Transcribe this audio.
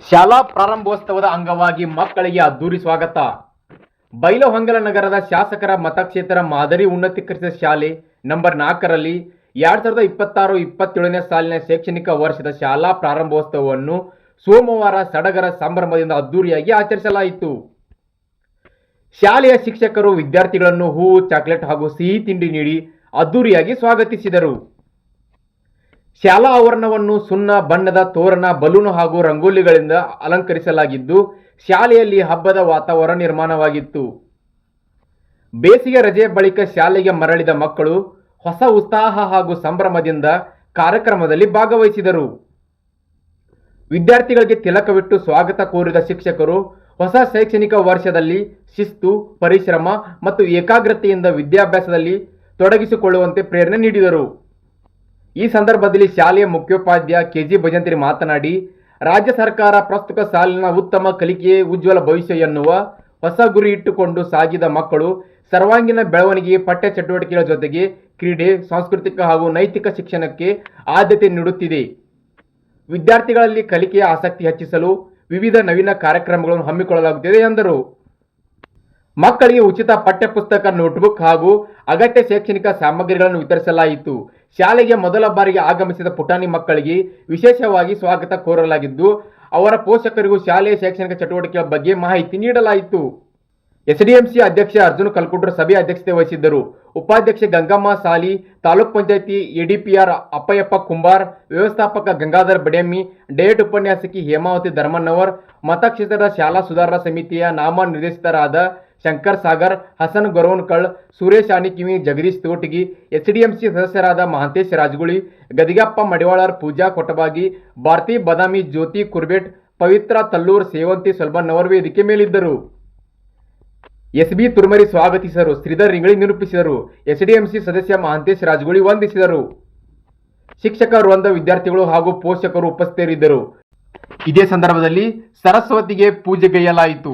ಶಾಲಾ ಪ್ರಾರಂಭೋತ್ಸವದ ಅಂಗವಾಗಿ ಮಕ್ಕಳಿಗೆ ಅದ್ದೂರಿ ಸ್ವಾಗತ. ಬೈಲಹೊಂಗಲ ನಗರದ ಶಾಸಕರ ಮತಕ್ಷೇತ್ರ ಮಾದರಿ ಉನ್ನತೀಕರಿಸಿದ ಶಾಲೆ ನಂಬರ್ 4ರಲ್ಲಿ 2026-27ನೇ ಸಾಲಿನ ಶೈಕ್ಷಣಿಕ ವರ್ಷದ ಶಾಲಾ ಪ್ರಾರಂಭೋತ್ಸವವನ್ನು ಸೋಮವಾರ ಸಡಗರ ಸಂಭ್ರಮದಿಂದ ಅದ್ದೂರಿಯಾಗಿ ಆಚರಿಸಲಾಯಿತು. ಶಾಲೆಯ ಶಿಕ್ಷಕರು ವಿದ್ಯಾರ್ಥಿಗಳನ್ನು ಹೂವು, ಚಾಕ್ಲೇಟ್ ಹಾಗೂ ಸಿಹಿ ತಿಂಡಿ ನೀಡಿ ಅದ್ದೂರಿಯಾಗಿ ಸ್ವಾಗತಿಸಿದರು. ಶಾಲಾ ಆವರಣವನ್ನು ಸುಣ್ಣ ಬಣ್ಣದ ತೋರಣ, ಬಲೂನು ಹಾಗೂ ರಂಗೋಲಿಗಳಿಂದ ಅಲಂಕರಿಸಲಾಗಿದ್ದು ಶಾಲೆಯಲ್ಲಿ ಹಬ್ಬದ ವಾತಾವರಣ ನಿರ್ಮಾಣವಾಗಿತ್ತು. ಬೇಸಿಗೆ ರಜೆ ಬಳಿಕ ಶಾಲೆಗೆ ಮರಳಿದ ಮಕ್ಕಳು ಹೊಸ ಉತ್ಸಾಹ ಹಾಗೂ ಸಂಭ್ರಮದಿಂದ ಕಾರ್ಯಕ್ರಮದಲ್ಲಿ ಭಾಗವಹಿಸಿದರು. ವಿದ್ಯಾರ್ಥಿಗಳಿಗೆ ತಿಲಕವಿಟ್ಟು ಸ್ವಾಗತ ಕೋರಿದ ಶಿಕ್ಷಕರು ಹೊಸ ಶೈಕ್ಷಣಿಕ ವರ್ಷದಲ್ಲಿ ಶಿಸ್ತು, ಪರಿಶ್ರಮ ಮತ್ತು ಏಕಾಗ್ರತೆಯಿಂದ ವಿದ್ಯಾಭ್ಯಾಸದಲ್ಲಿ ತೊಡಗಿಸಿಕೊಳ್ಳುವಂತೆ ಪ್ರೇರಣೆ ನೀಡಿದರು. ಈ ಸಂದರ್ಭದಲ್ಲಿ ಶಾಲೆಯ ಮುಖ್ಯೋಪಾಧ್ಯಾಯ ಕೆಜಿ ಭಜಂತ್ರಿ ಮಾತನಾಡಿ, ರಾಜ್ಯ ಸರ್ಕಾರ ಪ್ರಸ್ತುತ ಸಾಲಿನ ಉತ್ತಮ ಕಲಿಕೆಯೇ ಉಜ್ವಲ ಭವಿಷ್ಯ ಎನ್ನುವ ಹೊಸ ಗುರಿ ಇಟ್ಟುಕೊಂಡು ಸಾಗಿದ ಮಕ್ಕಳು ಸರ್ವಾಂಗೀಣ ಬೆಳವಣಿಗೆಗೆ ಪಠ್ಯ ಚಟುವಟಿಕೆಗಳ ಜೊತೆಗೆ ಕ್ರೀಡೆ, ಸಾಂಸ್ಕೃತಿಕ ಹಾಗೂ ನೈತಿಕ ಶಿಕ್ಷಣಕ್ಕೆ ಆದ್ಯತೆ ನೀಡುತ್ತಿದೆ. ವಿದ್ಯಾರ್ಥಿಗಳಲ್ಲಿ ಕಲಿಕೆಯ ಆಸಕ್ತಿ ಹೆಚ್ಚಿಸಲು ವಿವಿಧ ನವೀನ ಕಾರ್ಯಕ್ರಮಗಳನ್ನು ಹಮ್ಮಿಕೊಳ್ಳಲಾಗುತ್ತಿದೆ ಎಂದರು. ಮಕ್ಕಳಿಗೆ ಉಚಿತ ಪಠ್ಯಪುಸ್ತಕ, ನೋಟ್ಬುಕ್ ಹಾಗೂ ಅಗತ್ಯ ಶೈಕ್ಷಣಿಕ ಸಾಮಗ್ರಿಗಳನ್ನು ವಿತರಿಸಲಾಯಿತು. ಶಾಲೆಗೆ ಮೊದಲ ಬಾರಿಗೆ ಆಗಮಿಸಿದ ಪುಟಾಣಿ ಮಕ್ಕಳಿಗೆ ವಿಶೇಷವಾಗಿ ಸ್ವಾಗತ ಕೋರಲಾಗಿದ್ದು, ಅವರ ಪೋಷಕರಿಗೂ ಶಾಲೆಯ ಶೈಕ್ಷಣಿಕ ಚಟುವಟಿಕೆಗಳ ಬಗ್ಗೆ ಮಾಹಿತಿ ನೀಡಲಾಯಿತು. ಎಸ್ಡಿಎಂಸಿ ಅಧ್ಯಕ್ಷ ಅರ್ಜುನ್ ಕಲ್ಕುಟ್ರ ಸಭೆ ಅಧ್ಯಕ್ಷತೆ ವಹಿಸಿದ್ದರು. ಉಪಾಧ್ಯಕ್ಷೆ ಗಂಗಮ್ಮ ಸಾಲಿ, ತಾಲೂಕ್ ಪಂಚಾಯತಿ ಎಡಿಪಿಆರ್ ಅಪ್ಪಯ್ಯಪ್ಪ ಕುಂಬಾರ್, ವ್ಯವಸ್ಥಾಪಕ ಗಂಗಾಧರ್ ಬಡ್ಯಮ್ಮಿ, ಡಯಟ್ ಉಪನ್ಯಾಸಕಿ ಹೇಮಾವತಿ ಧರ್ಮಣ್ಣವರ್, ಮತಕ್ಷೇತ್ರದ ಶಾಲಾ ಸುಧಾರಣಾ ಸಮಿತಿಯ ನಾಮ ನಿರ್ದೇಶಕರಾದ ಶಂಕರ್ ಸಾಗರ್, ಹಸನ್ ಗೊರವನ್ಕಳ್, ಸುರೇಶ್ ಆನಿಕಿವಿ, ಜಗದೀಶ್ ತೋಟಗಿ, ಎಸ್ಡಿಎಂಸಿ ಸದಸ್ಯರಾದ ಮಹಾಂತೇಶ್ ರಾಜಗುಳಿ, ಗದಿಗಪ್ಪ ಮಡಿವಾಳರ್, ಪೂಜಾ ಕೊಟಬಾಗಿ, ಭಾರತಿ ಬದಾಮಿ, ಜ್ಯೋತಿ ಕುರ್ಬೇಟ್, ಪವಿತ್ರ ತಲ್ಲೂರ್, ಸೇವಂತಿ ಸೊಲ್ಬನ್ನವರ್ ವೇದಿಕೆ ಮೇಲಿದ್ದರು. ಎಸ್ಬಿ ತುರ್ಮರಿ ಸ್ವಾಗತಿಸಿದರು. ಶ್ರೀಧರ್ ರಿಂಗಳಿ ನಿರೂಪಿಸಿದರು. ಎಸ್ಡಿಎಂಸಿ ಸದಸ್ಯ ಮಹಾಂತೇಶ್ ರಾಜಗುಳಿ ವಂದಿಸಿದರು. ಶಿಕ್ಷಕ ವೃಂದ, ವಿದ್ಯಾರ್ಥಿಗಳು ಹಾಗೂ ಪೋಷಕರು ಉಪಸ್ಥಿತರಿದ್ದರು. ಇದೇ ಸಂದರ್ಭದಲ್ಲಿ ಸರಸ್ವತಿಗೆ ಪೂಜೆಗೈಯಲಾಯಿತು.